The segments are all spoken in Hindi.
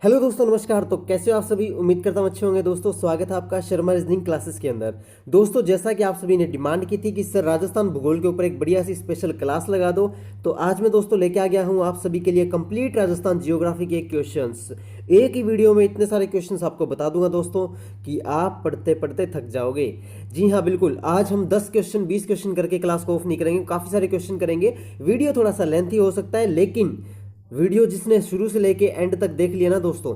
हेलो दोस्तों, नमस्कार। तो कैसे हो आप सभी? उम्मीद करता हूँ अच्छे होंगे। दोस्तों स्वागत है आपका शर्मा रीजनिंग क्लासेस के अंदर। दोस्तों जैसा कि आप सभी ने डिमांड की थी कि सर राजस्थान भूगोल के ऊपर एक बढ़िया सी स्पेशल क्लास लगा दो, तो आज मैं दोस्तों लेके आ गया हूँ आप सभी के लिए कंप्लीट राजस्थान जियोग्राफी के क्वेश्चंस। एक ही वीडियो में इतने सारे क्वेश्चंस आपको बता दूंगा दोस्तों कि आप पढ़ते पढ़ते थक जाओगे। जी हाँ बिल्कुल, आज हम 10 क्वेश्चन 20 क्वेश्चन करके क्लास को ऑफ नहीं करेंगे, काफ़ी सारे क्वेश्चन करेंगे। वीडियो थोड़ा सा लेंथी हो सकता है, लेकिन वीडियो जिसने शुरू से लेके एंड तक देख लिया ना दोस्तों,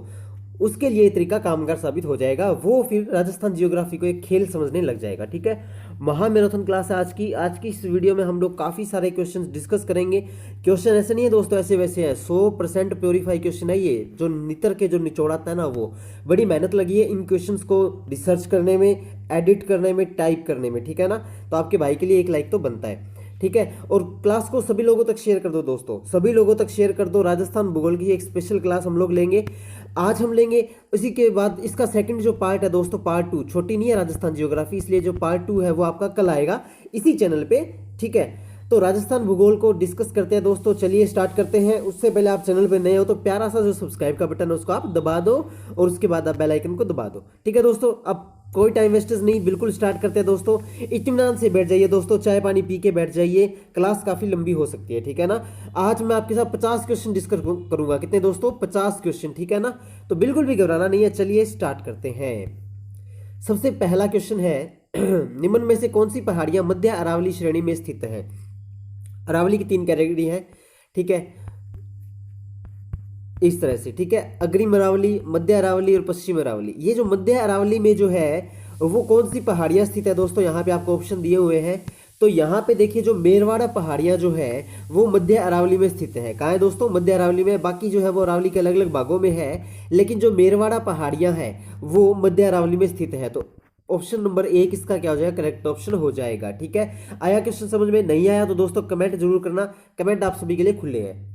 उसके लिए ये तरीका कामगार साबित हो जाएगा। वो फिर राजस्थान जियोग्राफी को एक खेल समझने लग जाएगा। ठीक है, महामैराथन क्लास है आज की इस वीडियो में हम लोग काफ़ी सारे क्वेश्चंस डिस्कस करेंगे। क्वेश्चन ऐसे नहीं है दोस्तों, ऐसे वैसे है, 100% प्योरीफाई क्वेश्चन है ये, जो नितर के जो निचोड़ाता है ना, वो बड़ी मेहनत लगी है इन क्वेश्चंस को रिसर्च करने में, एडिट करने में, टाइप करने में। ठीक है ना, तो आपके भाई के लिए एक लाइक तो बनता है। ठीक है, और क्लास को सभी लोगों तक शेयर कर दो दोस्तों, सभी लोगों तक शेयर कर दो। राजस्थान भूगोल की एक स्पेशल क्लास हम लोग लेंगे, आज हम लेंगे। इसी के बाद इसका सेकंड जो पार्ट है दोस्तों, पार्ट 2, छोटी नहीं है राजस्थान जियोग्राफी, इसलिए जो पार्ट 2 है वो आपका कल आएगा इसी चैनल पे। ठीक है, तो राजस्थान भूगोल को डिस्कस करते हैं दोस्तों। चलिए स्टार्ट करते हैं। उससे पहले आप चैनल पे नए हो तो प्यारा सा जो सब्सक्राइब का बटन है उसको आप दबा दो, और उसके बाद आप बेल आइकन को दबा दो। ठीक है दोस्तों, अब कोई टाइम वेस्टेज नहीं, बिल्कुल स्टार्ट करते हैं दोस्तों। इत्मीनान से बैठ जाइए दोस्तों, चाय पानी पी के बैठ जाइए, क्लास काफी लंबी हो सकती है। ठीक है ना, आज मैं आपके साथ 50 क्वेश्चन डिस्कस करूंगा। कितने दोस्तों? 50 क्वेश्चन। ठीक है ना, तो बिल्कुल भी घबराना नहीं है। चलिए स्टार्ट करते हैं। सबसे पहला क्वेश्चन है निम्न में से कौन सी पहाड़ियां मध्य अरावली श्रेणी में स्थित है? अरावली की 3 कैटेगरी है। ठीक है, इस तरह से। ठीक है, अग्रिम अरावली, मध्य अरावली और पश्चिम अरावली। ये जो मध्य अरावली में जो है वो कौन सी पहाड़ियां स्थित है दोस्तों? यहाँ पे आपको ऑप्शन दिए हुए हैं। तो यहाँ पे देखिए, जो मेरवाड़ा पहाड़ियां जो है वो मध्य अरावली में स्थित है। कहाँ है दोस्तों? मध्य अरावली में। बाकी जो है वो अरावली के अलग अलग भागों में है, लेकिन जो मेरवाड़ा पहाड़ियां हैं वो मध्य अरावली में स्थित है। तो ऑप्शन नंबर 1 इसका क्या हो जाएगा? करेक्ट ऑप्शन हो जाएगा। ठीक है, आया क्वेश्चन समझ में? नहीं आया तो दोस्तों कमेंट जरूर करना, कमेंट आप सभी के लिए खुले हैं।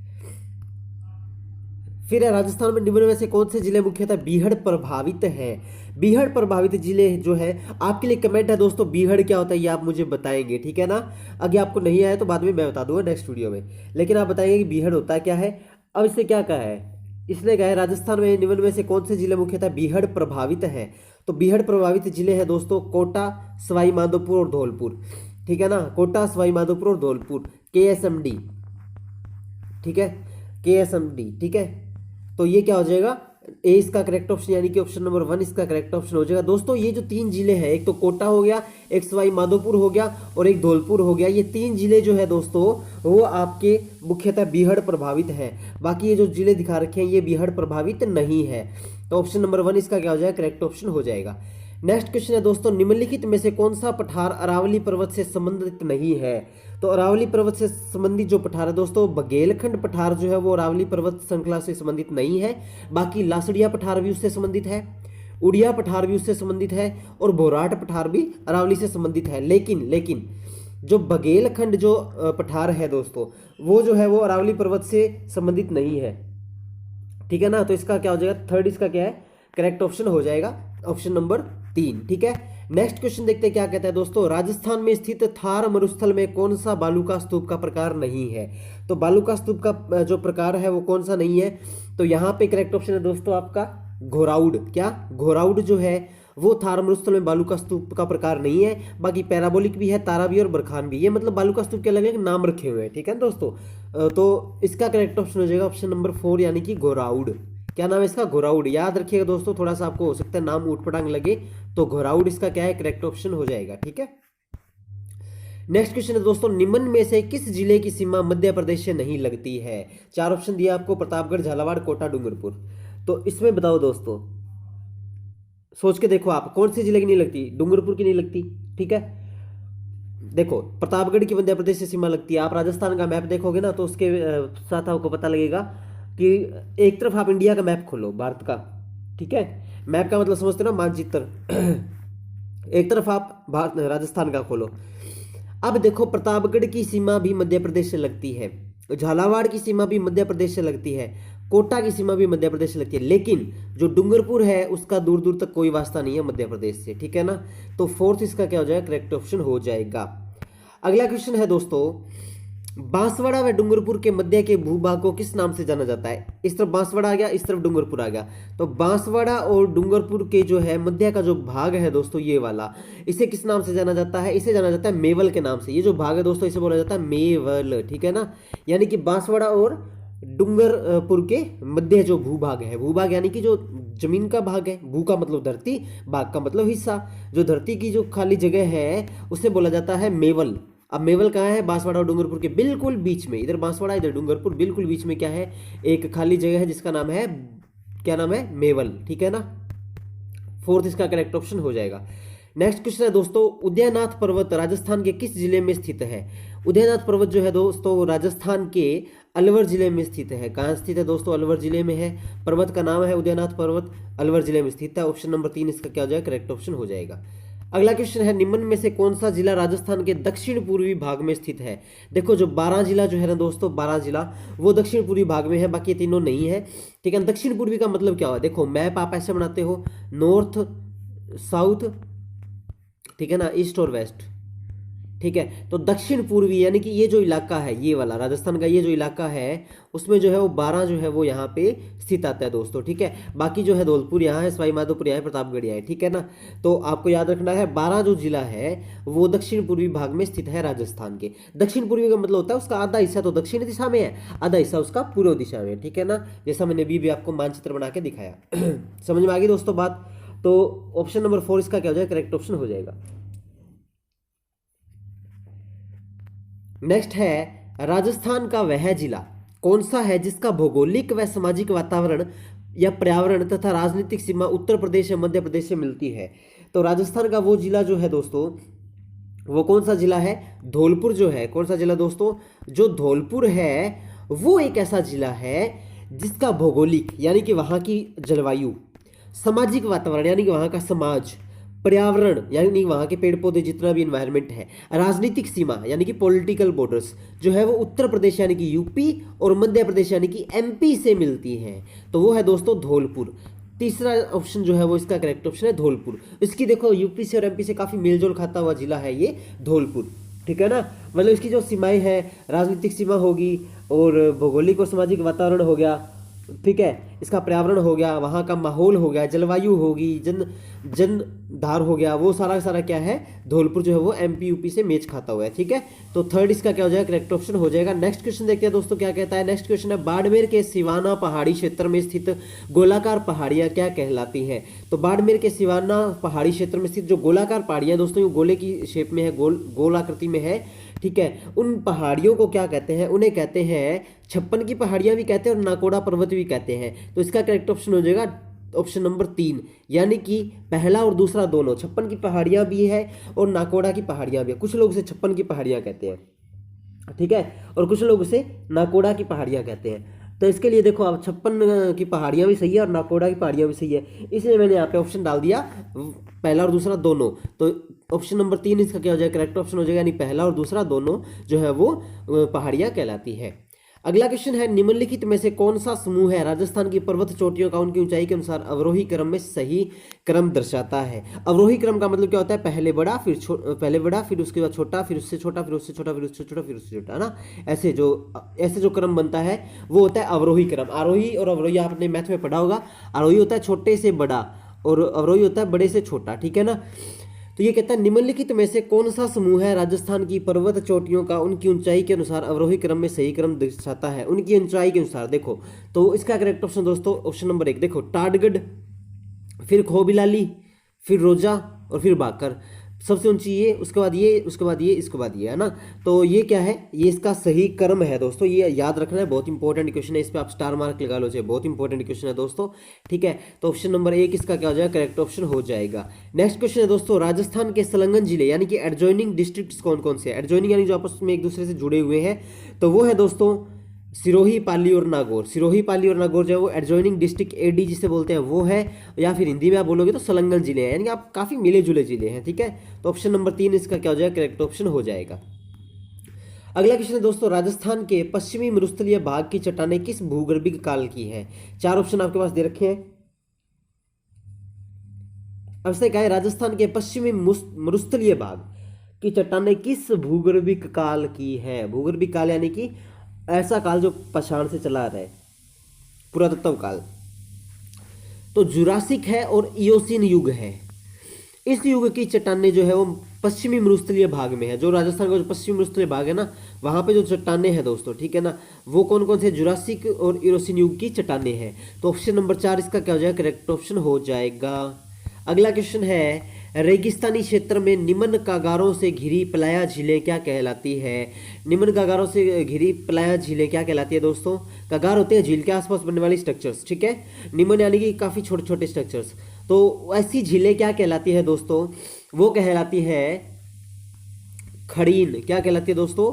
फिर है, राजस्थान में निम्न में से कौन से जिले मुख्यतः बीहड़ प्रभावित हैं? बीहड़ प्रभावित जिले जो है, आपके लिए कमेंट है दोस्तों, बीहड़ क्या होता है ये आप मुझे बताएंगे। ठीक है ना, अगर आपको नहीं आया तो बाद में मैं बता दूंगा नेक्स्ट वीडियो में, लेकिन आप बताएंगे कि बीहड़ होता क्या है। अब इसने क्या कहा है? इसने कहा है राजस्थान में निम्न में से कौन से जिले मुख्यतः बीहड़ प्रभावित हैं? तो बीहड़ प्रभावित जिले हैं दोस्तों कोटा, सवाई माधोपुर और धौलपुर। ठीक है ना, कोटा, सवाई माधोपुर और धौलपुर, KSMD। ठीक है, KSMD। ठीक है, तो ये क्या हो जाएगा? ए इसका करेक्ट ऑप्शन, यानी कि ऑप्शन नंबर 1 इसका करेक्ट ऑप्शन हो जाएगा। दोस्तों ये जो 3 जिले हैं, एक तो कोटा हो गया, एक सवाई माधोपुर हो गया और एक धौलपुर हो गया, ये 3 जिले जो है दोस्तों वो आपके मुख्यतः बीहड़ प्रभावित हैं। बाकी ये जो जिले दिखा रखे हैं ये बीहड़ प्रभावित नहीं है। तो ऑप्शन नंबर 1 इसका क्या हो जाएगा? करेक्ट ऑप्शन हो जाएगा। नेक्स्ट क्वेश्चन है दोस्तों, निम्नलिखित में से कौन सा पठार अरावली पर्वत से संबंधित नहीं है? तो अरावली पर्वत से संबंधित जो पठार है दोस्तों, बघेलखंड पठार जो है वो अरावली पर्वत श्रृंखला से संबंधित नहीं है। बाकी लासड़िया पठार भी उससे संबंधित है, उड़िया पठार भी उससे संबंधित है, और भोराट पठार भी अरावली से संबंधित है। लेकिन जो बघेलखंड जो पठार है दोस्तों, वो जो है वो अरावली पर्वत से संबंधित नहीं है। ठीक है ना, तो इसका क्या हो जाएगा? थर्ड इसका क्या है? करेक्ट ऑप्शन हो जाएगा, ऑप्शन नंबर 3। ठीक है, नेक्स्ट क्वेश्चन देखते हैं क्या कहता है दोस्तों। राजस्थान में स्थित थार मरुस्थल में कौन सा बालूका स्तूप का प्रकार नहीं है? तो बालूका स्तूप का जो प्रकार है वो कौन सा नहीं है? तो यहाँ पे करेक्ट ऑप्शन है दोस्तों आपका घोराउड। क्या? घोराउड जो है वो थार मरुस्थल में बालूका स्तूप का प्रकार नहीं है। बाकी पैराबोलिक भी है, तारा भी और बरखान भी, ये मतलब बालूका स्तूप के अलग अलग नाम रखे हुए हैं। ठीक है दोस्तों, तो इसका करेक्ट ऑप्शन हो जाएगा ऑप्शन नंबर 4, यानी कि घोराउड। क्या नाम है इसका? घोराउड। याद रखिएगा दोस्तों, थोड़ा सा आपको हो सकता है नाम ऊटपटांग लगे, तो घोराउड इसका क्या है? करेक्ट ऑप्शन हो जाएगा। ठीक है, नेक्स्ट क्वेश्चन है दोस्तों, निम्न में से किस जिले की सीमा मध्य प्रदेश से नहीं लगती है? 4 ऑप्शन दिया आपको, प्रतापगढ़, झालावाड़, कोटा, डूंगरपुर। तो इसमें बताओ दोस्तों, सोच के देखो आप, कौन से जिले की नहीं लगती? डूंगरपुर की नहीं लगती। ठीक है, देखो प्रतापगढ़ की मध्य प्रदेश से सीमा लगती है। आप राजस्थान का मैप देखोगे ना तो उसके साथ आपको पता लगेगा कि एक तरफ आप इंडिया का मैप खोलो, भारत का। ठीक है, मैप का मतलब समझते हो ना, मानचित्र। एक तरफ आप भारत राजस्थान का खोलो। अब देखो, प्रतापगढ़ की सीमा भी मध्य प्रदेश से लगती है, झालावाड़ की सीमा भी मध्य प्रदेश से लगती है, कोटा की सीमा भी मध्य प्रदेश से लगती है, लेकिन जो डूंगरपुर है उसका दूर दूर तक कोई वास्ता नहीं है मध्य प्रदेश से। ठीक है ना, तो 4th इसका क्या हो जाएगा? करेक्ट ऑप्शन हो जाएगा। अगला क्वेश्चन है दोस्तों, बांसवाड़ा व डूंगरपुर के मध्य के भूभाग को किस नाम से जाना जाता है? इस तरफ बांसवाड़ा आ गया, इस तरफ डूंगरपुर आ गया, तो बांसवाड़ा और डूंगरपुर के जो है मध्य का जो भाग है दोस्तों ये वाला, इसे किस नाम से जाना जाता है? इसे जाना जाता है मेवल के नाम से। ये जो भाग है दोस्तों इसे बोला जाता है मेवल, ठीक है ना। यानी कि बांसवाड़ा और डूंगरपुर के मध्य जो भूभाग है, भूभाग यानी कि जो जमीन का भाग है, भू का मतलब धरती, भाग का मतलब हिस्सा, जो धरती की जो खाली जगह है उसे बोला जाता है मेवल। अब मेवल कहाँ है? बांसवाड़ा और डूंगरपुर के बिल्कुल बीच में, इधर बांसवाड़ा इधर डूंगरपुर, बिल्कुल बीच में क्या है? एक खाली जगह है जिसका नाम है, क्या नाम है? मेवल, ठीक है ना। फोर्थ इसका करेक्ट ऑप्शन हो जाएगा। नेक्स्ट क्वेश्चन है दोस्तों, उदयनाथ पर्वत राजस्थान के किस जिले में स्थित है? उदयनाथ पर्वत जो है दोस्तों राजस्थान के अलवर जिले में स्थित है। कहाँ स्थित है दोस्तों? अलवर जिले में है। पर्वत का नाम है उदयनाथ पर्वत, अलवर जिले में स्थित है। ऑप्शन नंबर 3 इसका क्या हो जाएगा? करेक्ट ऑप्शन हो जाएगा। अगला क्वेश्चन है, निम्न में से कौन सा जिला राजस्थान के दक्षिण पूर्वी भाग में स्थित है? देखो जो 12 जिला जो है ना दोस्तों, 12 जिला वो दक्षिण पूर्वी भाग में है, बाकी ये तीनों नहीं है, ठीक है। दक्षिण पूर्वी का मतलब क्या हुआ? देखो मैप आप ऐसे बनाते हो, नॉर्थ, साउथ, ठीक है ना, ईस्ट और वेस्ट, ठीक है। तो दक्षिण पूर्वी यानी कि ये जो इलाका है, ये वाला राजस्थान का ये जो इलाका है, उसमें जो है वो 12 जो है वो यहाँ पे स्थित आता है दोस्तों, ठीक है। बाकी जो है धौलपुर यहाँ है, सवाई माधोपुर यहाँ है, प्रतापगढ़ यहाँ है, ठीक है ना। तो आपको याद रखना है 12 जो जिला है वो दक्षिण पूर्वी भाग में स्थित है राजस्थान के। दक्षिण पूर्वी का मतलब होता है उसका आधा हिस्सा तो दक्षिण दिशा में है, आधा हिस्सा उसका पूर्व दिशा में, ठीक है ना। जैसा मैंने अभी भी आपको मानचित्र बना के दिखाया। समझ में आ गई दोस्तों बात? तो ऑप्शन नंबर 4 इसका क्या हो जाएगा? करेक्ट ऑप्शन हो जाएगा। नेक्स्ट है, राजस्थान का वह जिला कौन सा है जिसका भौगोलिक व सामाजिक वातावरण या पर्यावरण तथा राजनीतिक सीमा उत्तर प्रदेश या मध्य प्रदेश से मिलती है? तो राजस्थान का वो जिला जो है दोस्तों, वो कौन सा जिला है? धौलपुर जो है, कौन सा जिला दोस्तों? जो धौलपुर है वो एक ऐसा जिला है जिसका भौगोलिक यानी कि वहाँ की जलवायु, सामाजिक वातावरण यानी कि वहाँ का समाज, पर्यावरण यानी वहाँ के पेड़ पौधे जितना भी इन्वायरमेंट है, राजनीतिक सीमा यानी कि पॉलिटिकल बॉर्डर्स जो है वो उत्तर प्रदेश यानी कि यूपी और मध्य प्रदेश यानी कि एमपी से मिलती हैं। तो वो है दोस्तों धौलपुर। तीसरा ऑप्शन जो है वो इसका करेक्ट ऑप्शन है धौलपुर। इसकी देखो यूपी से और एमपी से काफ़ी मेलजोल खाता हुआ जिला है ये धौलपुर, ठीक है ना। मतलब इसकी जो सीमाएं हैं, राजनीतिक सीमा होगी और भौगोलिक और सामाजिक वातावरण हो गया, ठीक है, इसका पर्यावरण हो गया, वहाँ का माहौल हो गया, जलवायु होगी, जनधार हो गया, वो सारा सारा क्या है? धौलपुर जो है वो एमपी यूपी से मैच खाता हुआ है, ठीक है। तो थर्ड इसका क्या हो जाएगा? करेक्ट ऑप्शन हो जाएगा। नेक्स्ट क्वेश्चन देखते हैं दोस्तों क्या कहता है। नेक्स्ट क्वेश्चन है, बाड़मेर के सिवाना पहाड़ी क्षेत्र में स्थित गोलाकार पहाड़ियां क्या कहलाती हैं? तो बाड़मेर के सिवाना पहाड़ी क्षेत्र में स्थित जो गोलाकार पहाड़ियां दोस्तों, ये गोले की शेप में है, गोल आकृति में है, ठीक है। उन पहाड़ियों को क्या कहते हैं? उन्हें कहते हैं छप्पन की पहाड़ियां भी कहते हैं और नाकोड़ा पर्वत भी कहते हैं। तो इसका करेक्ट ऑप्शन हो जाएगा ऑप्शन नंबर 3, यानी कि पहला और दूसरा दोनों, छप्पन की पहाड़ियां भी है और नाकोड़ा की पहाड़ियां भी है। कुछ लोग इसे छप्पन की पहाड़ियां कहते हैं, ठीक है, और कुछ लोग इसे नाकोड़ा की पहाड़ियां कहते हैं। तो इसके लिए देखो आप, छप्पन की पहाड़ियां भी सही है और नाकोड़ा की पहाड़ियां भी सही है, इसलिए मैंने यहाँ पे ऑप्शन डाल दिया पहला और दूसरा दोनों। तो ऑप्शन नंबर 3 इसका क्या हो जाएगा? करेक्ट ऑप्शन हो जाएगा, यानी पहला और दूसरा दोनों जो है वो पहाड़ियां कहलाती है। अगला क्वेश्चन है, निम्नलिखित में से कौन सा समूह है राजस्थान की पर्वत चोटियों का उनकी ऊंचाई के अनुसार अवरोही क्रम में सही क्रम दर्शाता है? अवरोही क्रम का मतलब क्या होता है? पहले बड़ा फिर उसके बाद छोटा, फिर उससे छोटा, फिर उससे छोटा, फिर उससे छोटा, फिर उससे छोटा, है ना। ऐसे जो क्रम बनता है वो होता है अवरोही क्रम। आरोही और अवरोही आपने मैथ में पढ़ा होगा। आरोही होता है छोटे से बड़ा और अवरोही होता है बड़े से छोटा, ठीक है ना। तो ये कहता है निम्नलिखित में से कौन सा समूह है राजस्थान की पर्वत चोटियों का उनकी ऊंचाई के अनुसार अवरोही क्रम में सही क्रम दर्शाता है? उनकी ऊंचाई के अनुसार देखो, तो इसका करेक्ट ऑप्शन दोस्तों ऑप्शन नंबर 1 देखो, टाटगढ़, फिर खोबिलाली, फिर रोजा और फिर बाकर। सबसे ऊंची ये, उसके बाद ये, उसके बाद ये, इसके बाद ये, है ना। तो ये क्या है? ये इसका सही क्रम है दोस्तों, ये याद रखना है, बहुत इंपॉर्टेंट क्वेश्चन है, इस पर आप स्टार मार्क लगा लो, बहुत इंपॉर्टेंट क्वेश्चन है दोस्तों, ठीक है। तो ऑप्शन नंबर 1 इसका क्या हो जाएगा? करेक्ट ऑप्शन हो जाएगा। नेक्स्ट क्वेश्चन है दोस्तों, राजस्थान के संलग्न जिले यानी कि एडजॉइनिंग डिस्ट्रिक्ट्स कौन कौन से हैं? एडजॉइनिंग यानी जो आपस में एक दूसरे से जुड़े हुए हैं, तो वो है दोस्तों सिरोही, पाली और नागौर। सिरोही, पाली और नागौर जो है वो एडजॉइनिंग डिस्ट्रिक्ट एडी जिसे बोलते हैं वो है, या फिर हिंदी में आप बोलोगे तो संलग्न जिले हैं, यानी कि आप काफी मिले जुले जिले हैं, ठीक है। तो ऑप्शन नंबर 3 इसका क्या हो जाएगा? करेक्ट ऑप्शन हो जाएगा। अगला क्वेश्चन है दोस्तों, राजस्थान के पश्चिमी मरुस्थलीय भाग की चट्टानें किस भूगर्भिक काल की है? 4 ऑप्शन आपके पास दे रखे हैं। अब से क्या है? राजस्थान के पश्चिमी मरुस्थलीय भाग की चट्टानें किस भूगर्भिक काल की है? भूगर्भिक काल यानी कि ऐसा काल जो पछाड़ से चला रहा है, पुरातत्व काल। तो जुरासिक है और इयोसीन युग है। इस युग की चट्टानें जो है वो पश्चिमी मरुस्थलीय भाग में है। जो राजस्थान का जो पश्चिमी मरुस्थलीय भाग है ना, वहां पे जो चट्टानें हैं दोस्तों, ठीक है ना, वो कौन कौन से? जुरासिक और इयोसीन युग की चट्टानें हैं। तो ऑप्शन नंबर 4 इसका क्या हो जाएगा? करेक्ट ऑप्शन हो जाएगा। अगला क्वेश्चन है, रेगिस्तानी क्षेत्र में निम्न कागारों से घिरी प्लाया झीलें क्या कहलाती है? निम्न कागारों से घिरी प्लाया झीलें क्या कहलाती है दोस्तों? कागार होते हैं झील के आसपास बनने वाली स्ट्रक्चर्स, ठीक है। निम्न यानी कि काफी छोटे छोटे स्ट्रक्चर्स। तो ऐसी झीलें क्या कहलाती है दोस्तों? वो कहलाती है खड़ीन। क्या कहलाती है दोस्तों?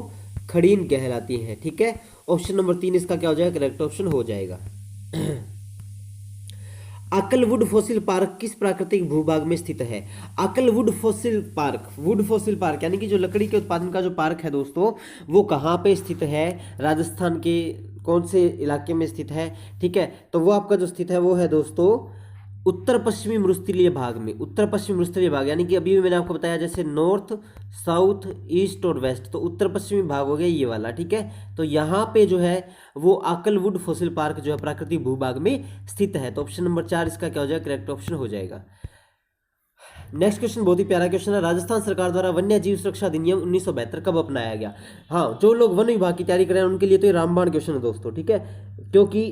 खड़ीन कहलाती है, ठीक है। ऑप्शन नंबर 3 इसका क्या हो जाएगा? करेक्ट ऑप्शन हो जाएगा। आकलवुड फॉसिल पार्क किस प्राकृतिक भूभाग में स्थित है? Akal wood fossil park, would fossil park यानी कि जो लकड़ी के उत्पादन का जो पार्क है दोस्तों, वो कहाँ पे स्थित है? राजस्थान के कौन से इलाके में स्थित है? ठीक है, तो वो आपका जो स्थित है वो है दोस्तों उत्तर पश्चिमी मरुस्थलीय भाग में। उत्तर पश्चिमी मरुस्थलीय भाग यानी कि अभी भी मैंने आपको बताया जैसे नॉर्थ, साउथ, ईस्ट और वेस्ट, तो उत्तर पश्चिमी भाग हो गया ये वाला, ठीक है। तो यहाँ पे जो है वो आकलवुड फॉसिल पार्क जो है प्राकृतिक भूभाग में स्थित है। तो ऑप्शन नंबर 4 इसका क्या हो जाएगा? करेक्ट ऑप्शन हो जाएगा। नेक्स्ट क्वेश्चन बहुत ही प्यारा क्वेश्चन है। राजस्थान सरकार द्वारा वन्य जीव सुरक्षा अधिनियम 1972 कब अपनाया गया? हाँ, जो लोग वन विभाग की तैयारी कर रहे हैं उनके लिए तो ये रामबाण क्वेश्चन है दोस्तों, ठीक है, क्योंकि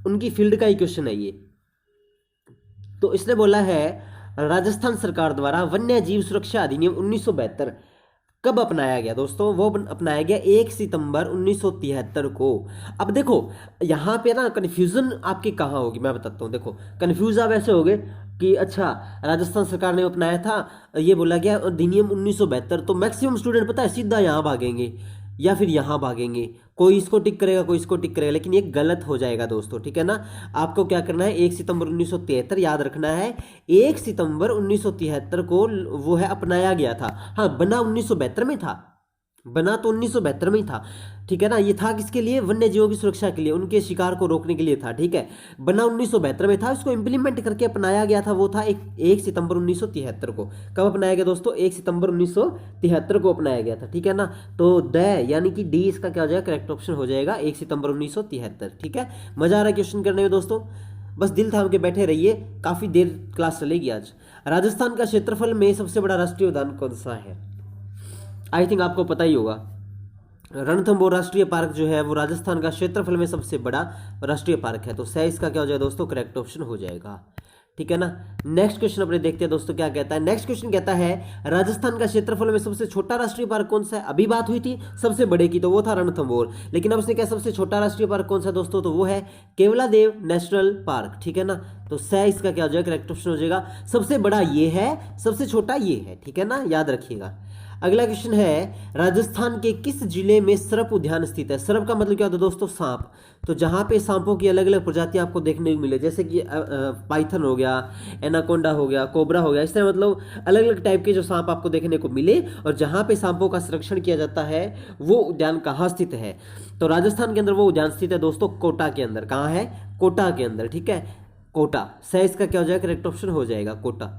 उनकी फील्ड का ही क्वेश्चन है ये। तो इसने बोला है राजस्थान सरकार द्वारा वन्य जीव सुरक्षा अधिनियम 1972 कब अपनाया गया दोस्तों? वो अपनाया गया 1 सितंबर 1973 को। अब देखो यहाँ पे ना कन्फ्यूजन आपकी कहाँ होगी मैं बताता हूँ। देखो कन्फ्यूज आप ऐसे होगे कि अच्छा राजस्थान सरकार ने अपनाया था, ये बोला गया अधिनियम 1972, तो मैक्सिमम स्टूडेंट पता है सीधा यहाँ भागेंगे या फिर यहाँ भागेंगे, कोई इसको टिक करेगा कोई इसको टिक करेगा, लेकिन ये गलत हो जाएगा दोस्तों, ठीक है ना। आपको क्या करना है? 1 सितंबर 1973 याद रखना है। 1 सितंबर 1973 को वो है अपनाया गया था। हाँ, बना 1972 में था, बना तो 1972 में ही था, ठीक है ना। ये था किसके लिए? वन्य जीवों की सुरक्षा के लिए, उनके शिकार को रोकने के लिए था, ठीक है। बना 1972 में था, इसको इंप्लीमेंट करके अपनाया गया था वो था 1 सितंबर 1973 को। कब अपनाया गया दोस्तों? 1 सितंबर 1973 को अपनाया गया था, ठीक है ना। तो द यानी कि डी इसका क्या हो जाएगा? करेक्ट ऑप्शन हो जाएगा 1 सितंबर 1973, ठीक है। मजा आ रहा है क्वेश्चन करने में दोस्तों? बस दिल थाम के बैठे रहिए, काफी देर क्लास चलेगी आज। राजस्थान का क्षेत्रफल में सबसे बड़ा राष्ट्रीय उद्यान कौन सा है? आई थिंक आपको पता ही होगा, रणथंभौर राष्ट्रीय पार्क जो है वो राजस्थान का क्षेत्रफल में सबसे बड़ा राष्ट्रीय पार्क है। तो सही इसका क्या हो जाएगा दोस्तों? करेक्ट ऑप्शन हो जाएगा, ठीक है ना। नेक्स्ट क्वेश्चन अपने देखते हैं दोस्तों क्या कहता है। नेक्स्ट क्वेश्चन कहता है राजस्थान का क्षेत्रफल में सबसे छोटा राष्ट्रीय पार्क कौन सा है? अभी बात हुई थी सबसे बड़े की, तो वो था रणथंभौर, लेकिन अब उसने क्या सबसे छोटा राष्ट्रीय पार्क कौन सा दोस्तों? तो वो है केवलादेव नेशनल पार्क, ठीक है ना। तो सही इसका क्या हो जाएगा? करेक्ट ऑप्शन हो जाएगा। सबसे बड़ा ये है, सबसे छोटा ये है, ठीक है ना, याद रखिएगा। अगला क्वेश्चन है राजस्थान के किस जिले में सर्प उद्यान स्थित है? सर्प का मतलब क्या होता है दोस्तों? सांप। तो जहां पे सांपों की अलग अलग प्रजातियां आपको देखने को मिले, जैसे कि पाइथन हो गया, एनाकोंडा हो गया, कोबरा हो गया, इस तरह मतलब अलग अलग टाइप के जो सांप आपको देखने को मिले, और जहां पे सांपों का संरक्षण किया जाता है वो उद्यान कहाँ स्थित है? तो राजस्थान के अंदर वो उद्यान स्थित है दोस्तों कोटा के अंदर। कहाँ है? कोटा के अंदर, ठीक है, कोटा। सही इसका क्या हो जाएगा? करेक्ट ऑप्शन हो जाएगा कोटा।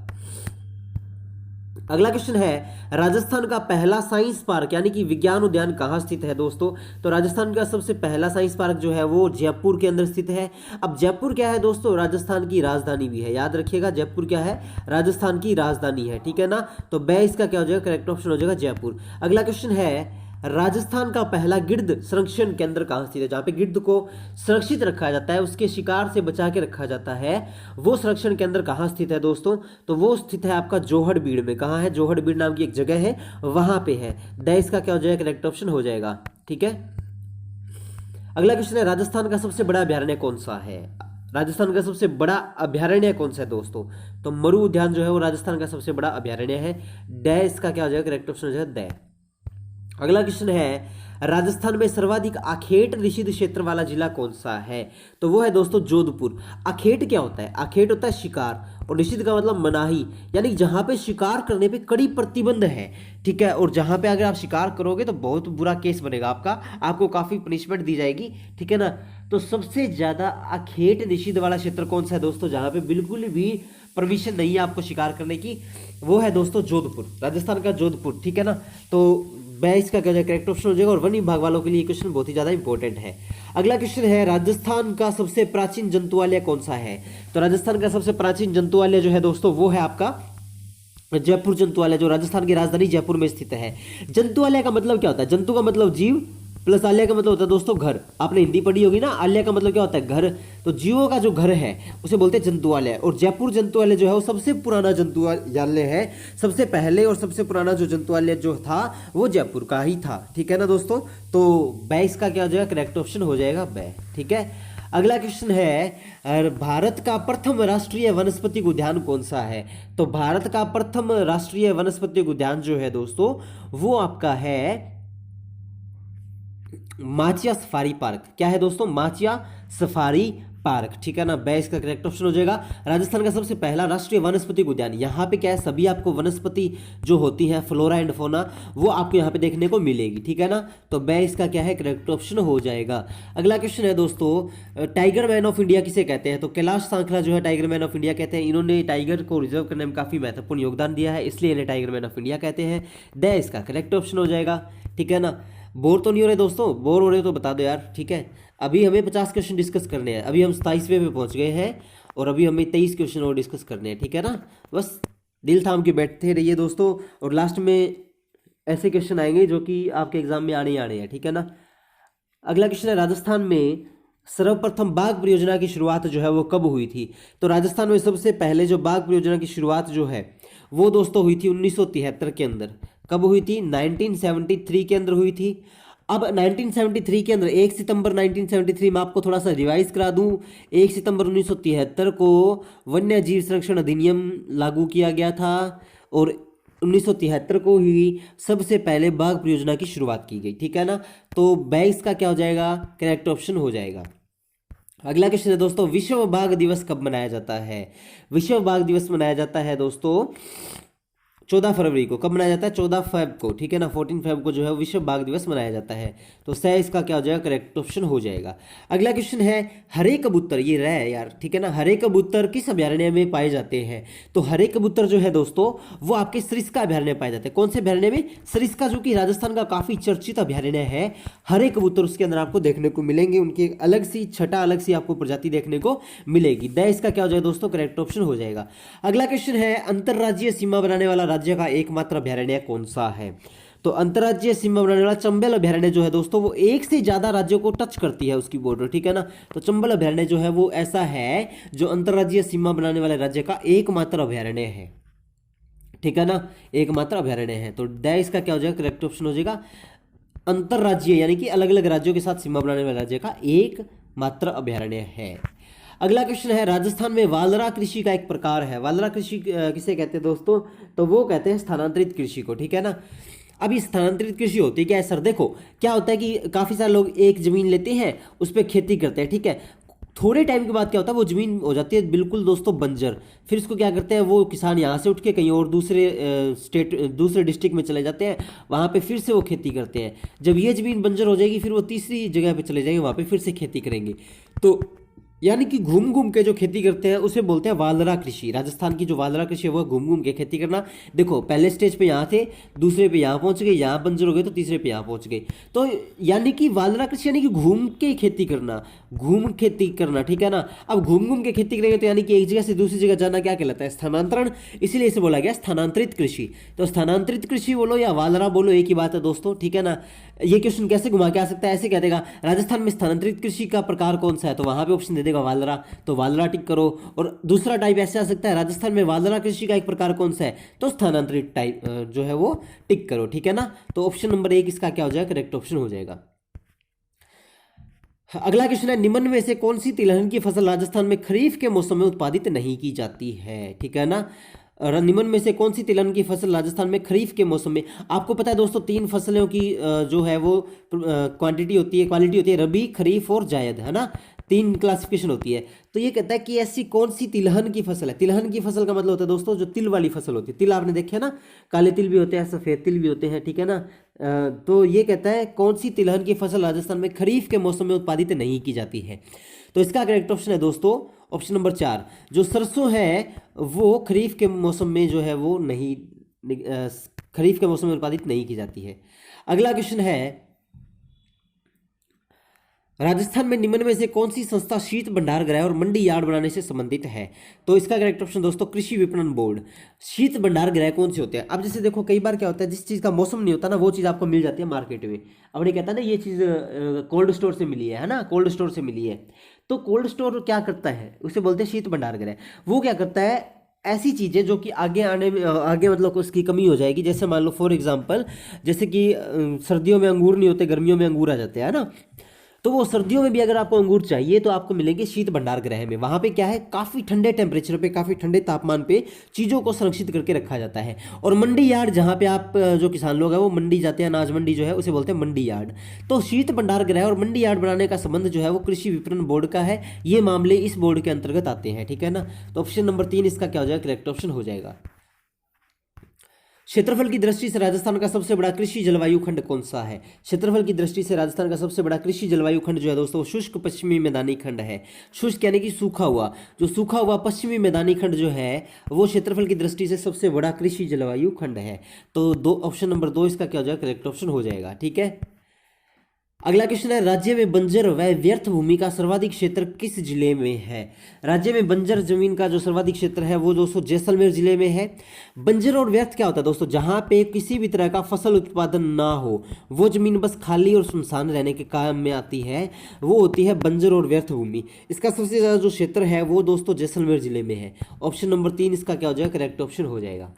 अगला क्वेश्चन है राजस्थान का पहला साइंस पार्क यानी कि विज्ञान उद्यान कहाँ स्थित है दोस्तों? तो राजस्थान का सबसे पहला साइंस पार्क जो है वो जयपुर के अंदर स्थित है। अब जयपुर क्या है दोस्तों? राजस्थान की राजधानी भी है, याद रखिएगा, जयपुर क्या है? राजस्थान की राजधानी है, ठीक है ना। तो बे इसका क्या हो जाएगा? करेक्ट ऑप्शन हो जाएगा जयपुर। अगला क्वेश्चन है राजस्थान का पहला गिद्ध संरक्षण केंद्र कहाँ स्थित है? जहाँ पे गिद्ध को सुरक्षित रखा जाता है, उसके शिकार से बचा के रखा जाता है, वो संरक्षण केंद्र कहाँ स्थित है दोस्तों? तो वो स्थित है आपका जोहड़बीड़ में। कहाँ है? जोहड़बीड़ नाम की एक जगह है, वहां पे है। द इसका क्या हो जाएगा? करेक्ट ऑप्शन हो जाएगा, ठीक है। अगला क्वेश्चन है राजस्थान का सबसे बड़ा अभ्यारण्य कौन सा है? राजस्थान का सबसे बड़ा अभ्यारण्य कौन सा है दोस्तों? तो मरु उद्यान जो है वो राजस्थान का सबसे बड़ा अभ्यारण्य है। ड इसका क्या हो जाएगा? करेक्ट ऑप्शन हो जाएगा द। अगला क्वेश्चन है राजस्थान में सर्वाधिक आखेट निषिद्ध क्षेत्र वाला जिला कौन सा है? तो वो है दोस्तों जोधपुर। आखेट क्या होता है? आखेट होता है शिकार, और निषिद्ध का मतलब मनाही, यानी जहां पे शिकार करने पे कड़ी प्रतिबंध है, ठीक है। और जहां पे अगर आप शिकार करोगे तो बहुत बुरा केस बनेगा आपका, आपको काफी पनिशमेंट दी जाएगी, ठीक है ना। तो सबसे ज्यादा आखेट निषिद्ध वाला क्षेत्र कौन सा है दोस्तों? जहां पे बिल्कुल भी परमिशन नहीं है आपको शिकार करने की, वो है दोस्तों जोधपुर, राजस्थान का जोधपुर, ठीक है ना। तो 22 का करेक्ट ऑप्शन हो जाएगा, और वन विभाग वालों के लिए क्वेश्चन बहुत ही ज्यादा इंपॉर्टेंट है। अगला क्वेश्चन है, राजस्थान का सबसे प्राचीन जंतुआलय कौन सा है? तो राजस्थान का सबसे प्राचीन जंतुआलय जो है दोस्तों वो है आपका जयपुर जंतुआलय, जो राजस्थान की राजधानी जयपुर में स्थित है। जंतुआलय का मतलब क्या होता है? जंतु का मतलब जीव, प्लस आलय का मतलब होता है दोस्तों घर। आपने हिंदी पढ़ी होगी ना, आलय का मतलब क्या होता है? घर। तो जीवों का जो घर है उसे बोलते हैं जंतुआलय। और जयपुर जंतुआलय जो है वो सबसे पुराना जंतुआलय है। सबसे पहले और सबसे पुराना जो जंतुआलय जो था वो जयपुर का ही था, ठीक है ना दोस्तों। तो 22 का क्या हो जाएगा? करेक्ट ऑप्शन हो जाएगा ब, ठीक है। अगला क्वेश्चन है, भारत का प्रथम राष्ट्रीय वनस्पति उद्यान कौन सा है? तो भारत का प्रथम राष्ट्रीय वनस्पति उद्यान जो है दोस्तों वो आपका है माचिया सफारी पार्क। क्या है दोस्तों? माचिया सफारी पार्क, ठीक है ना। 22 का करेक्ट ऑप्शन हो जाएगा। राजस्थान का सबसे पहला राष्ट्रीय वनस्पति उद्यान, यहाँ पे क्या है, सभी आपको वनस्पति जो होती है फ्लोरा एंड फोना वो आपको यहाँ पे देखने को मिलेगी, ठीक है ना। तो 22 का क्या है? करेक्ट ऑप्शन हो जाएगा। अगला क्वेश्चन है दोस्तों, टाइगर मैन ऑफ इंडिया किसे कहते हैं? तो कैलाश सांखला जो है टाइगर मैन ऑफ इंडिया कहते हैं। इन्होंने टाइगर को रिजर्व करने में काफी महत्वपूर्ण योगदान दिया है, इसलिए इन्हें टाइगर मैन ऑफ इंडिया कहते हैं। 22 का करेक्ट ऑप्शन हो जाएगा, ठीक है ना। बोर तो नहीं हो रहे दोस्तों? बोर हो रहे हो तो बता दो यार, ठीक है। अभी हमें 50 क्वेश्चन डिस्कस करने हैं, अभी हम 27वें पे पहुंच गए हैं और अभी हमें 23 क्वेश्चन और डिस्कस करने हैं, ठीक है ना। बस दिल थाम के बैठते रहिए दोस्तों, और लास्ट में ऐसे क्वेश्चन आएंगे जो कि आपके एग्जाम में आने ही आने हैं, ठीक है ना। अगला क्वेश्चन है, राजस्थान में सर्वप्रथम बाघ परियोजना की शुरुआत जो है वो कब हुई थी? तो राजस्थान में सबसे पहले जो बाघ परियोजना की शुरुआत जो है वो दोस्तों हुई थी 1973 के अंदर। कब हुई थी? 1973 के अंदर हुई थी। अब 1973 के अंदर 1 सितंबर 1973 में आपको थोड़ा सा रिवाइज करा दूं, 1 सितंबर 1973 को वन्य जीव संरक्षण अधिनियम लागू किया गया था, और 1973 को ही सबसे पहले बाघ परियोजना की शुरुआत की गई, ठीक है ना। तो 22 का क्या हो जाएगा? करेक्ट ऑप्शन हो जाएगा। अगला क्वेश्चन है दोस्तों, विश्व बाघ दिवस कब मनाया जाता है? विश्व बाघ दिवस मनाया जाता है दोस्तों 14 फरवरी को। कब मनाया जाता है? 14 फेब को, ठीक है ना। 14 फेब को जो है विश्व बाघ दिवस मनाया जाता है। तो सह इसका क्या हो जाएगा? करेक्ट ऑप्शन हो जाएगा। अगला क्वेश्चन है, हरे कबूतर, ये रह है यार, ठीक है ना। हरे कबूतर किस अभयारण्य में पाए जाते हैं? तो हरे कबूतर जो है दोस्तों वो आपके सरिस्का अभयारण्य पाए जाते हैं। कौन से अभयारण्य में? सरिस्का, जो कि राजस्थान का काफी चर्चित अभयारण्य है। हरे कबूतर उसके अंदर आपको देखने को मिलेंगे, उनकी अलग सी छटा, अलग सी आपको प्रजाति देखने को मिलेगी। इसका क्या हो जाएगा दोस्तों? करेक्ट ऑप्शन हो जाएगा। अगला क्वेश्चन है, अंतरराज्यीय सीमा बनाने वाला राज्य का एकमात्र अभयारण्य कौन सा है? तो अंतरराज्यीय सीमा बनाने वाला चंबल अभयारण्य जो है दोस्तों वो एक से ज्यादा राज्यों को टच करती है उसकी बॉर्डर, ठीक है ना। तो चंबल अभयारण्य जो है वो ऐसा है जो अंतरराज्यीय सीमा बनाने वाले राज्य का एकमात्र अभयारण्य है, ठीक है ना, एकमात्र अभयारण्य है। तो इसका क्या हो जाएगा? करेक्ट ऑप्शन हो जाएगा अंतरराज्यीय, यानी कि अलग अलग राज्यों के साथ सीमा बनाने वाले राज्य का एकमात्र अभयारण्य है। अगला क्वेश्चन है, राजस्थान में वालरा कृषि का एक प्रकार है। वालरा कृषि किसे कहते हैं दोस्तों? तो वो कहते हैं स्थानांतरित कृषि को, ठीक है ना। अभी स्थानांतरित कृषि होती क्या है सर? देखो क्या होता है कि काफी सारे लोग एक जमीन लेते हैं, उस पर खेती करते हैं, ठीक है। थोड़े टाइम के बाद क्या होता है, वो जमीन हो जाती है बिल्कुल दोस्तों बंजर। फिर इसको क्या करते हैं, वो किसान यहाँ से उठ के कहीं और दूसरे स्टेट, दूसरे डिस्ट्रिक्ट में चले जाते हैं, वहाँ पे फिर से वो खेती करते हैं। जब ये जमीन बंजर हो जाएगी फिर वो तीसरी जगह पे चले जाएंगे, वहाँ पे फिर से खेती करेंगे। तो यानी कि घूम घूम के जो खेती करते हैं उसे बोलते हैं वालरा कृषि। राजस्थान की जो वालरा कृषि है वो घूम घूम के खेती करना। देखो पहले स्टेज पे यहाँ थे, दूसरे पे यहाँ पहुंच गए, यहाँ बंजर हो गए, तो तीसरे पे यहाँ पहुंच गए। तो यानी कि वालरा कृषि यानी कि घूम के खेती करना, घूम खेती करना, ठीक है ना। अब घूम घूम के खेती करेंगे तो यानी कि एक जगह से दूसरी जगह जाना क्या कहलाता है? स्थानांतरण। इसीलिए इसे बोला गया स्थानांतरित कृषि। तो स्थानांतरित कृषि बोलो या वालरा बोलो एक ही बात है दोस्तों, ठीक है ना। ये क्वेश्चन कैसे घुमा के आ सकता है? ऐसे कह देगा राजस्थान में स्थानांतरित कृषि का प्रकार कौन सा है, तो वहां पे ऑप्शन दे देगा वालरा, तो वालरा टिक करो। और दूसरा टाइप ऐसे आ सकता है, राजस्थान में वालरा कृषि का एक प्रकार कौन सा है, तो स्थानांतरित टाइप जो है वो टिक करो, ठीक है ना। तो ऑप्शन नंबर 1 इसका क्या हो जाएगा? करेक्ट ऑप्शन हो जाएगा। अगला क्वेश्चन है, निम्न में से कौन सी तिलहन की फसल राजस्थान में खरीफ के मौसम में उत्पादित नहीं की जाती है, ठीक है ना। और निम्न में से कौन सी तिलहन की फसल राजस्थान में खरीफ के मौसम में, आपको पता है दोस्तों 3 फसलों की जो है वो क्वांटिटी होती है, क्वालिटी होती है, रबी, खरीफ और जायद, है ना। 3 क्लासिफिकेशन होती है। तो ये कहता है कि ऐसी कौन सी तिलहन की फसल है। तिलहन की फसल का मतलब होता है दोस्तों जो तिल वाली फसल होती है। तिल आपने देखे ना, काले तिल भी होते हैं, सफेद तिल भी होते हैं, ठीक है ना। तो ये कहता है कौन सी तिलहन की फसल राजस्थान में खरीफ के मौसम में उत्पादित नहीं की जाती है। तो इसका करेक्ट ऑप्शन है दोस्तों ऑप्शन नंबर 4, जो सरसों है वो खरीफ के मौसम में जो है वो नहीं खरीफ के मौसम में उत्पादित नहीं की जाती है। अगला क्वेश्चन है, राजस्थान में निम्न में से कौन सी संस्था शीत भंडार गृह और मंडी यार्ड बनाने से संबंधित है? तो इसका करेक्ट ऑप्शन दोस्तों कृषि विपणन बोर्ड। शीत भंडार गृह कौन से होते हैं? अब जैसे देखो कई बार क्या होता है, जिस चीज़ का मौसम नहीं होता ना वो चीज़ आपको मिल जाती है मार्केट में। अब नहीं कहता ना ये चीज़ कोल्ड स्टोर से मिली है ना, कोल्ड स्टोर से मिली है। तो कोल्ड स्टोर क्या करता है, उसे बोलते हैं शीत भंडार गृह। वो क्या करता है, ऐसी चीज़ें जो कि आगे आने में आगे मतलब उसकी कमी हो जाएगी। जैसे मान लो फॉर एग्जांपल, जैसे कि सर्दियों में अंगूर नहीं होते, गर्मियों में अंगूर आ जाते हैं ना, तो वो सर्दियों में भी अगर आपको अंगूर चाहिए तो आपको मिलेंगे शीत भंडार गृह में। वहाँ पे क्या है, काफ़ी ठंडे टेम्परेचर पे, काफ़ी ठंडे तापमान पे चीज़ों को संरक्षित करके रखा जाता है। और मंडी यार्ड, जहाँ पे आप जो किसान लोग हैं वो मंडी जाते हैं, अनाज मंडी जो है उसे बोलते हैं मंडी यार्ड। तो शीत भंडार गृह और मंडी यार्ड बनाने का संबंध जो है वो कृषि विपणन बोर्ड का है। ये मामले इस बोर्ड के अंतर्गत आते हैं, ठीक है ना। तो ऑप्शन नंबर 3 इसका क्या हो जाएगा, करेक्ट ऑप्शन हो जाएगा। क्षेत्रफल की दृष्टि से राजस्थान का सबसे बड़ा कृषि जलवायु खंड कौन सा है? क्षेत्रफल की दृष्टि से राजस्थान का सबसे बड़ा कृषि जलवायु खंड जो है दोस्तों शुष्क पश्चिमी मैदानी खंड है। शुष्क यानी कि सूखा हुआ, जो सूखा हुआ पश्चिमी मैदानी खंड जो है वो क्षेत्रफल की दृष्टि से सबसे बड़ा कृषि जलवायु खंड है। तो ऑप्शन नंबर 2 इसका क्या हो जाएगा, करेक्ट ऑप्शन हो जाएगा, ठीक है। अगला क्वेश्चन है, राज्य में बंजर व व्यर्थ भूमि का सर्वाधिक क्षेत्र किस जिले में है? राज्य में बंजर जमीन का जो सर्वाधिक क्षेत्र है वो दोस्तों जैसलमेर जिले में है। बंजर और व्यर्थ क्या होता है दोस्तों, जहां पे किसी भी तरह का फसल उत्पादन ना हो, वो जमीन बस खाली और सुनसान रहने के काम में आती है, वो होती है बंजर और व्यर्थ भूमि। इसका सबसे ज्यादा जो क्षेत्र है वो दोस्तों जैसलमेर जिले में है। ऑप्शन नंबर 3 इसका क्या हो जाएगा, करेक्ट ऑप्शन हो जाएगा।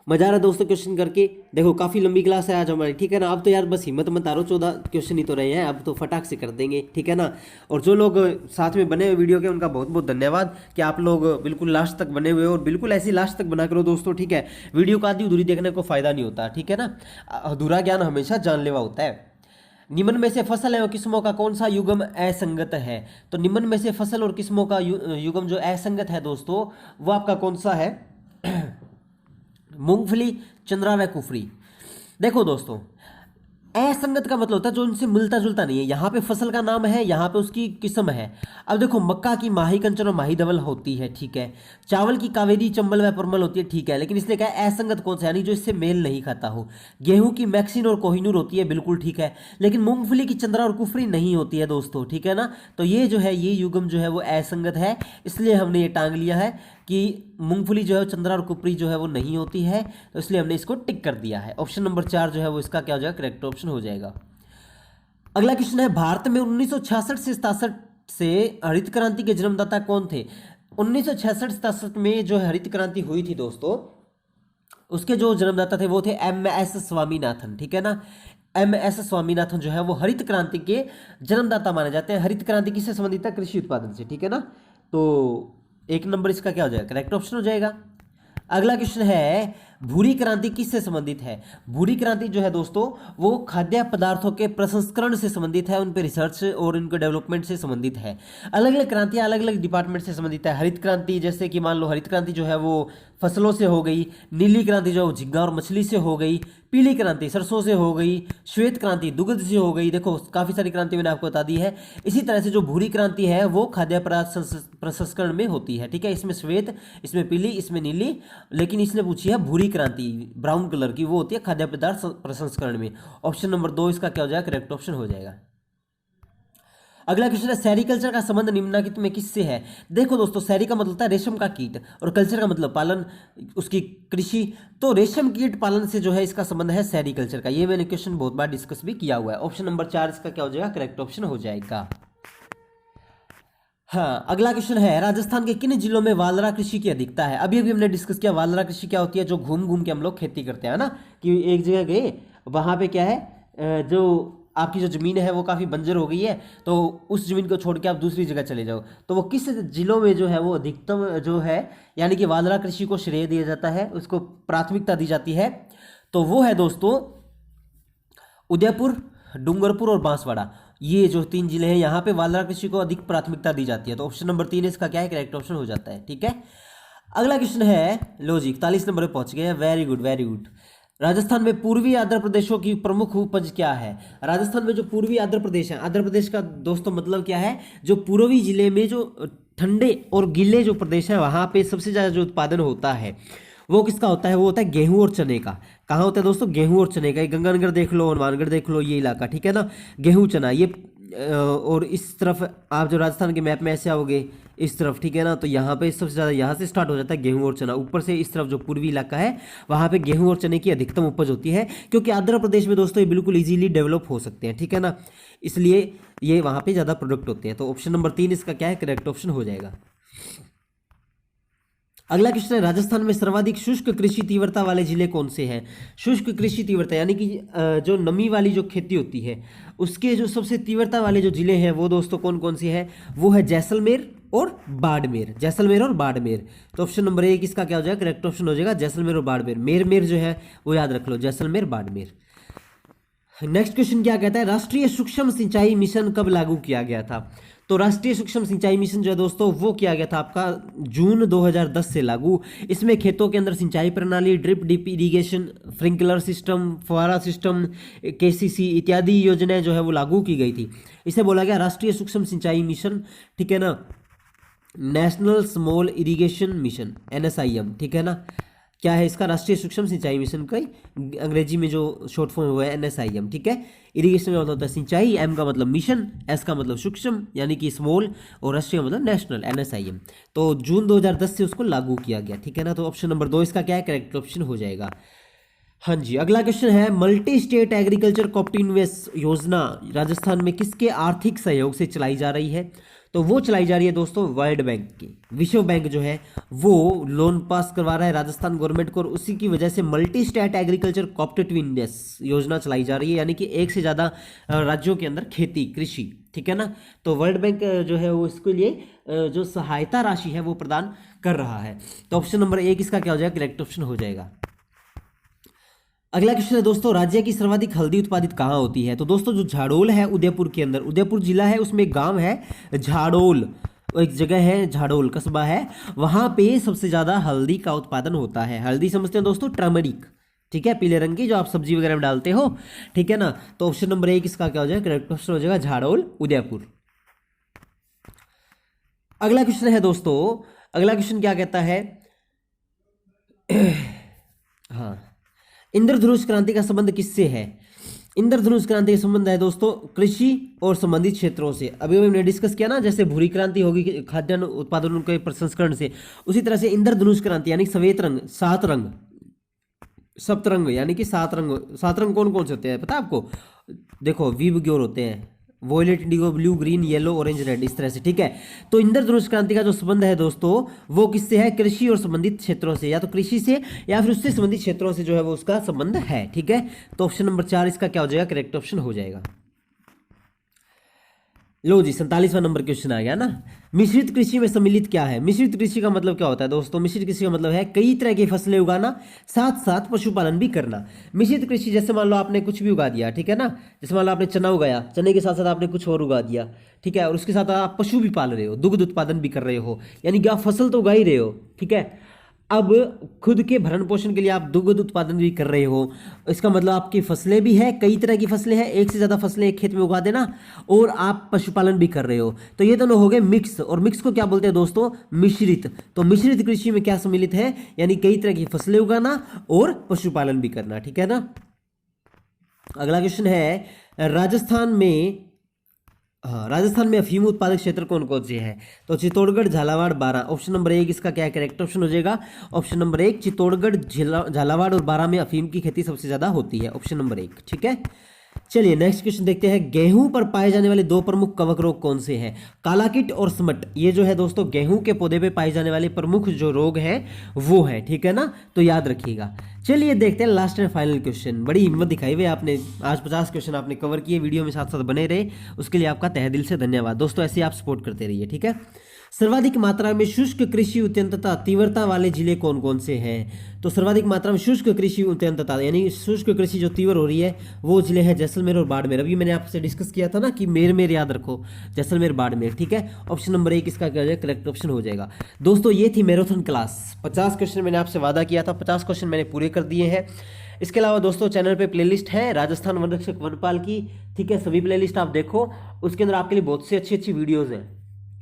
मजा आ रहा है दोस्तों क्वेश्चन करके? देखो काफ़ी लंबी क्लास है आज हमारी, ठीक है ना। अब तो यार बस हिम्मत मत हारो, 14 क्वेश्चन ही तो रहे हैं, अब तो फटाक से कर देंगे, ठीक है ना। और जो लोग साथ में बने हुए वीडियो के उनका बहुत बहुत धन्यवाद कि आप लोग बिल्कुल लास्ट तक बने हुए हो, और बिल्कुल ऐसी लास्ट तक बना करो दोस्तों, ठीक है। वीडियो को आधी अधूरी देखने को फायदा नहीं होता, ठीक है ना। अधूरा ज्ञान हमेशा जानलेवा होता है। निम्न में से फसल एवं किस्मों का कौन सा युग्म असंगत है? तो निम्न में से फसल और किस्मों का युग्म जो असंगत है दोस्तों वो आपका कौन सा है? मूंगफली, चंद्रा व कुफरी। देखो दोस्तों, असंगत का मतलब होता है जो इनसे मिलता जुलता नहीं है। यहाँ पे फसल का नाम है, यहाँ पे उसकी किस्म है। अब देखो मक्का की माही कंचन और माही धवल होती है, ठीक है। चावल की कावेरी, चंबल व परमल होती है, ठीक है। लेकिन इसने कहा असंगत कौन सा, यानी जो इससे मेल नहीं खाता हो। गेहूं की मैक्सिन और कोहिनूर होती है, बिल्कुल ठीक है। लेकिन मूंगफली की चंद्रा और कुफरी नहीं होती है दोस्तों, ठीक है ना। तो ये जो है ये युग्म जो है वो असंगत है, इसलिए हमने ये टांग लिया है कि मूंगफली जो है चंद्रा और कुफरी जो है वो नहीं होती है, तो इसलिए हमने इसको टिक कर दिया है। ऑप्शन नंबर 4 जो है वो इसका क्या हो जाएगा, करेक्ट ऑप्शन हो जाएगा। अगला क्वेश्चन है, भारत में 1966 से 67 से हरित क्रांति के जन्मदाता कौन थे? 1966-67 में जो हरित क्रांति हुई थी दोस्तों, उसके जो जन्मदाता थे वो थे MS स्वामीनाथन, ठीक है ना। MS स्वामीनाथन जो है वो हरित क्रांति के जन्मदाता माने जाते हैं। हरित क्रांति किससे संबंधित है? कृषि उत्पादन से, ठीक है ना। तो 1 नंबर इसका क्या हो जाएगा, करेक्ट ऑप्शन हो जाएगा। अगला क्वेश्चन है, भूरी क्रांति किससे संबंधित है? भूरी क्रांति जो है दोस्तों वो खाद्य पदार्थों के प्रसंस्करण से संबंधित है, उन पे रिसर्च और उनके डेवलपमेंट से संबंधित है। अलग अलग क्रांतियां अलग अलग डिपार्टमेंट से संबंधित है। हरित क्रांति जैसे कि मान लो हरित क्रांति जो है वो फसलों से हो गई, नीली क्रांति जो है झींगा और मछली से हो गई, पीली क्रांति सरसों से हो गई, श्वेत क्रांति दुग्ध से हो गई। देखो काफी सारी क्रांति मैंने आपको बता दी है। इसी तरह से जो भूरी क्रांति है वो खाद्य पदार्थ प्रसंस्करण में होती है, ठीक है। इसमें श्वेत, इसमें पीली, इसमें नीली, लेकिन इसने पूछी है भूरी क्रांति ब्राउन कलर की, वो होती है खाद्य पदार्थ प्रसंस्करण में। ऑप्शन नंबर 2 इसका क्या हो जाएगा, करेक्ट ऑप्शन हो जाएगा। अगला क्वेश्चन है, सेरिकल्चर का संबंध निम्नलिखित में किससे है? देखो दोस्तों, सेरी का मतलब होता है रेशम का कीट, और कल्चर का मतलब पालन, उसकी कृषि। तो रेशम कीट पालन से जो है इसका संबंध है सेरिकल्चर का। ये मैंने क्वेश्चन बहुत बार डिस्कस भी किया हुआ है। ऑप्शन नंबर 4 इसका क्या हो जाएगा, करेक्ट ऑप्शन हो जाएगा। हाँ, अगला क्वेश्चन है, राजस्थान के किन जिलों में वालरा कृषि की अधिकता है? अभी अभी हमने डिस्कस किया वालरा कृषि क्या होती है, जो घूम घूम के हम लोग खेती करते हैं ना, कि एक जगह गए, वहां पे क्या है, जो आपकी जो ज़मीन है वो काफ़ी बंजर हो गई है, तो उस ज़मीन को छोड़ के आप दूसरी जगह चले जाओ, तो वो किस जिलों में जो है वो अधिकतम जो है, यानी कि वालरा कृषि को श्रेय दिया जाता है, उसको प्राथमिकता दी जाती है, तो वो है दोस्तों उदयपुर, डूंगरपुर और बांसवाड़ा। ये जो 3 जिले हैं यहाँ पे वालरा कृषि को अधिक प्राथमिकता दी जाती है। तो ऑप्शन नंबर 3 इसका क्या है, करेक्ट ऑप्शन हो जाता है, ठीक है। अगला क्वेश्चन है, लो जी 41 नंबर पे पहुंच गए हैं, very good very good. Rajasthan में पूर्वी आंध्र प्रदेशों की प्रमुख उपज क्या है? राजस्थान में जो पूर्वी आंध्र प्रदेश है, आंध्र प्रदेश का दोस्तों मतलब क्या है, जो पूर्वी जिले में जो ठंडे और गीले जो प्रदेश है वहाँ पे सबसे ज़्यादा जो उत्पादन होता है वो किसका होता है, वो होता है गेहूं और चने का। कहाँ होता है दोस्तों, गेहूं और चने का। ये गंगानगर देख लो, हनुमानगढ़ देख लो, ये इलाका, ठीक है ना, गेहूं चना ये। और इस तरफ आप जो राजस्थान के मैप में ऐसे आओगे इस तरफ, ठीक है ना, तो यहाँ पे सबसे ज़्यादा यहाँ से स्टार्ट हो जाता है गेहूं और चना। ऊपर से इस तरफ जो पूर्वी इलाका है वहाँ पे गेहूं और चने की अधिकतम उपज होती है, क्योंकि आंध्र प्रदेश में दोस्तों ये बिल्कुल इजीली डेवलप हो सकते हैं, ठीक है ना, इसलिए ये वहाँ पे ज़्यादा प्रोडक्ट होते हैं। तो ऑप्शन नंबर 3 इसका क्या है, करेक्ट ऑप्शन हो जाएगा। अगला क्वेश्चन है, राजस्थान में सर्वाधिक शुष्क कृषि तीव्रता वाले जिले कौन से हैं। शुष्क कृषि तीव्रता यानी कि जो नमी वाली जो खेती होती है उसके जो सबसे तीव्रता वाले जो जिले हैं वो दोस्तों कौन कौन से हैं, वो है जैसलमेर और बाड़मेर। जैसलमेर और बाड़मेर। तो ऑप्शन नंबर 1 इसका क्या हो जाएगा, करेक्ट ऑप्शन हो जाएगा जैसलमेर और बाड़मेर। मेर जो है वो याद रख लो, जैसलमेर बाड़मेर। नेक्स्ट क्वेश्चन क्या कहता है, राष्ट्रीय सूक्ष्म सिंचाई मिशन कब लागू किया गया था। तो राष्ट्रीय सूक्ष्म सिंचाई मिशन जो है दोस्तों वो किया गया था आपका जून 2010 से लागू। इसमें खेतों के अंदर सिंचाई प्रणाली, drip deep irrigation, sprinkler system, फुहारा सिस्टम, केसीसी इत्यादि योजनाएं जो है वो लागू की गई थी। इसे बोला गया राष्ट्रीय सूक्ष्म सिंचाई मिशन, ठीक है ना, national small irrigation mission, NSIM, ठीक है ना। क्या है इसका, राष्ट्रीय सूक्ष्म सिंचाई मिशन का अंग्रेजी में जो शॉर्ट फॉर्म हुआ है NSIM, ठीक है। इरिगेशन का मतलब होता है सिंचाई, M का मतलब मिशन, S का मतलब सूक्ष्म यानी कि स्मॉल, और राष्ट्रीय मतलब नेशनल, NSIM। तो जून 2010 से उसको लागू किया गया, ठीक है ना। तो ऑप्शन नंबर 2 इसका क्या है, करेक्ट ऑप्शन हो जाएगा। हाँ जी, अगला क्वेश्चन है, मल्टी स्टेट एग्रीकल्चर कोऑपरेटिव योजना राजस्थान में किसके आर्थिक सहयोग से चलाई जा रही है। तो वो चलाई जा रही है दोस्तों वर्ल्ड बैंक की। विश्व बैंक जो है वो लोन पास करवा रहा है राजस्थान गवर्नमेंट को, और उसी की वजह से मल्टी स्टेट एग्रीकल्चर कोऑपरेटिव योजना चलाई जा रही है, यानी कि एक से ज़्यादा राज्यों के अंदर खेती कृषि, ठीक है ना। तो वर्ल्ड बैंक जो है वो इसके लिए जो सहायता राशि है वो प्रदान कर रहा है। तो ऑप्शन नंबर 1 इसका क्या हो जाएगा, करेक्ट ऑप्शन हो जाएगा। अगला क्वेश्चन है दोस्तों, राज्य की सर्वाधिक हल्दी उत्पादित कहाँ होती है। तो दोस्तों जो झाड़ोल है उदयपुर के अंदर, उदयपुर जिला है, उसमें एक गांव है झाड़ोल, एक जगह है झाड़ोल कस्बा है, वहां पे सबसे ज्यादा हल्दी का उत्पादन होता है। हल्दी समझते हैं दोस्तों, टर्मरिक, ठीक है, पीले रंग की जो आप सब्जी वगैरह में डालते हो, ठीक है ना। तो ऑप्शन नंबर 1 इसका क्या हो जाएगा, करेक्ट ऑप्शन हो जाएगा झाड़ोल उदयपुर। अगला क्वेश्चन है दोस्तों, अगला क्वेश्चन क्या कहता है हाँ, इंद्रधनुष क्रांति का संबंध किससे है। इंद्रधनुष क्रांति का संबंध है दोस्तों कृषि और संबंधित क्षेत्रों से। अभी हमने डिस्कस किया ना, जैसे भूरी क्रांति होगी खाद्यान्न उत्पादन के प्रसंस्करण से, उसी तरह से इंद्रधनुष क्रांति यानी श्वेत रंग, 7 रंग, सप्तरंग यानी कि 7 रंग। 7 रंग कौन कौन से होते हैं पता है आपको, देखो विबग्योर होते हैं, violet, indigo, blue, green, yellow, orange, red, इस तरह से, ठीक है। तो इंद्रधनुष क्रांति का जो संबंध है दोस्तों वो किससे है, कृषि और संबंधित क्षेत्रों से, या तो कृषि से या फिर उससे संबंधित क्षेत्रों से जो है वो उसका संबंध है, ठीक है। तो ऑप्शन नंबर 4 इसका क्या हो जाएगा, करेक्ट ऑप्शन हो जाएगा। लो जी, 47वां नंबर क्वेश्चन आ गया ना। मिश्रित कृषि में सम्मिलित क्या है। मिश्रित कृषि का मतलब क्या होता है दोस्तों, मिश्रित कृषि का मतलब है कई तरह की फसलें उगाना, साथ साथ पशुपालन भी करना। मिश्रित कृषि जैसे मान लो आपने कुछ भी उगा दिया, ठीक है ना, जैसे मान लो आपने चना उगाया, चने के साथ साथ आपने कुछ और उगा दिया, ठीक है, और उसके साथ आप पशु भी पाल रहे हो, दुग्ध उत्पादन भी कर रहे हो, यानी कि आप फसल तो उगा ही रहे हो, ठीक है। अब खुद के भरण पोषण के लिए आप दुग्ध उत्पादन भी कर रहे हो, इसका मतलब आपकी फसलें भी है, कई तरह की फसलें हैं, एक से ज़्यादा फसलें एक खेत में उगा देना, और आप पशुपालन भी कर रहे हो। तो ये दोनों हो गए मिक्स, और मिक्स को क्या बोलते हैं दोस्तों, मिश्रित। तो मिश्रित कृषि में क्या सम्मिलित है, यानी कई तरह की फसलें उगाना और पशुपालन भी करना, ठीक है ना। अगला क्वेश्चन है, राजस्थान में राजस्थान में अफीम उत्पादक क्षेत्र कौन कौन से हैं। तो चित्तौड़गढ़, झालावाड़, बारां। ऑप्शन नंबर 1 इसका क्या है, करेक्ट ऑप्शन हो जाएगा। ऑप्शन नंबर 1 चित्तौड़गढ़, झालावाड़ और बारां में अफीम की खेती सबसे ज्यादा होती है, ऑप्शन नंबर 1, ठीक है। चलिए नेक्स्ट क्वेश्चन देखते हैं, गेहूं पर पाए जाने वाले 2 प्रमुख कवक रोग कौन से हैं। काला कीट और स्मट, ये जो है दोस्तों गेहूं के पौधे पे पाए जाने वाले प्रमुख जो रोग हैं वो है, ठीक है ना, तो याद रखिएगा। चलिए देखते हैं लास्ट एंड फाइनल क्वेश्चन। बड़ी हिम्मत दिखाई हुई आपने, आज 50 क्वेश्चन आपने कवर किए, वीडियो में साथ साथ बने रहे, उसके लिए आपका तहे दिल से धन्यवाद दोस्तों। ऐसे आप सपोर्ट करते रहिए, ठीक है। सर्वाधिक मात्रा में शुष्क कृषि अत्यंतता तीव्रता वाले जिले कौन कौन से हैं। तो सर्वाधिक मात्रा में शुष्क कृषि अत्यंतता यानी शुष्क कृषि जो तीव्र हो रही है वो जिले हैं जैसलमेर और बाड़मेर। अभी मैंने आपसे डिस्कस किया था ना कि मेर याद रखो, जैसलमेर बाड़मेर, ठीक है। ऑप्शन नंबर 1 इसका क्या हो जाएगा, करेक्ट ऑप्शन हो जाएगा। दोस्तों ये थी मैराथन क्लास, 50 क्वेश्चन मैंने आपसे वादा किया था, 50 क्वेश्चन मैंने पूरे कर दिए हैं। इसके अलावा दोस्तों चैनल पे प्लेलिस्ट है राजस्थान वन रक्षक वनपाल की, ठीक है, सभी प्लेलिस्ट आप देखो, उसके अंदर आपके लिए बहुत सी अच्छी अच्छी वीडियोज़ हैं,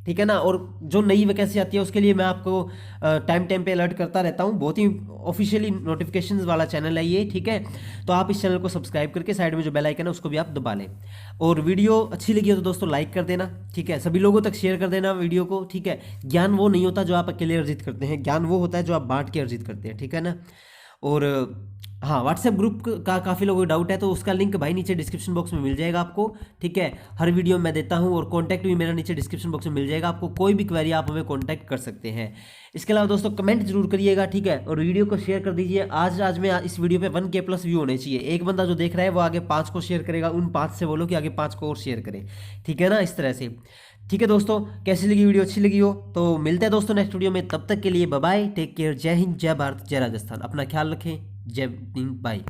ठीक है ना। और जो नई वैकेंसी आती है उसके लिए मैं आपको टाइम पे अलर्ट करता रहता हूँ। बहुत ही ऑफिशियली नोटिफिकेशंस वाला चैनल है ये, ठीक है। तो आप इस चैनल को सब्सक्राइब करके साइड में जो बेल आइकन है उसको भी आप दबा लें। और वीडियो अच्छी लगी हो तो दोस्तों लाइक कर देना, ठीक है। सभी लोगों तक शेयर कर देना वीडियो को, ठीक है। ज्ञान वो नहीं होता जो आप अकेले अर्जित करते हैं, ज्ञान वो होता है जो आप बांट के अर्जित करते हैं, ठीक है ना। और हाँ, व्हाट्सएप ग्रुप का काफ़ी लोगों को डाउट है तो उसका लिंक भाई नीचे डिस्क्रिप्शन बॉक्स में मिल जाएगा आपको, ठीक है। हर वीडियो में मैं देता हूँ, और कॉन्टैक्ट भी मेरा नीचे डिस्क्रिप्शन बॉक्स में मिल जाएगा आपको। कोई भी क्वेरी आप हमें कॉन्टैक्ट कर सकते हैं। इसके अलावा दोस्तों कमेंट जरूर करिएगा, ठीक है। और वीडियो को शेयर कर दीजिए। आज में इस वीडियो पे 1K प्लस व्यू होने चाहिए। एक बंदा जो देख रहा है वो आगे 5 को शेयर करेगा, उन 5 से बोलो कि आगे 5 को और शेयर करें, ठीक है ना, इस तरह से। ठीक है दोस्तों, कैसी लगी वीडियो, अच्छी लगी हो तो मिलते हैं दोस्तों नेक्स्ट वीडियो में। तब तक के लिए बाय बाय, टेक केयर, जय हिंद, जय भारत, जय राजस्थान। अपना ख्याल रखें, जय हिंद, बाय।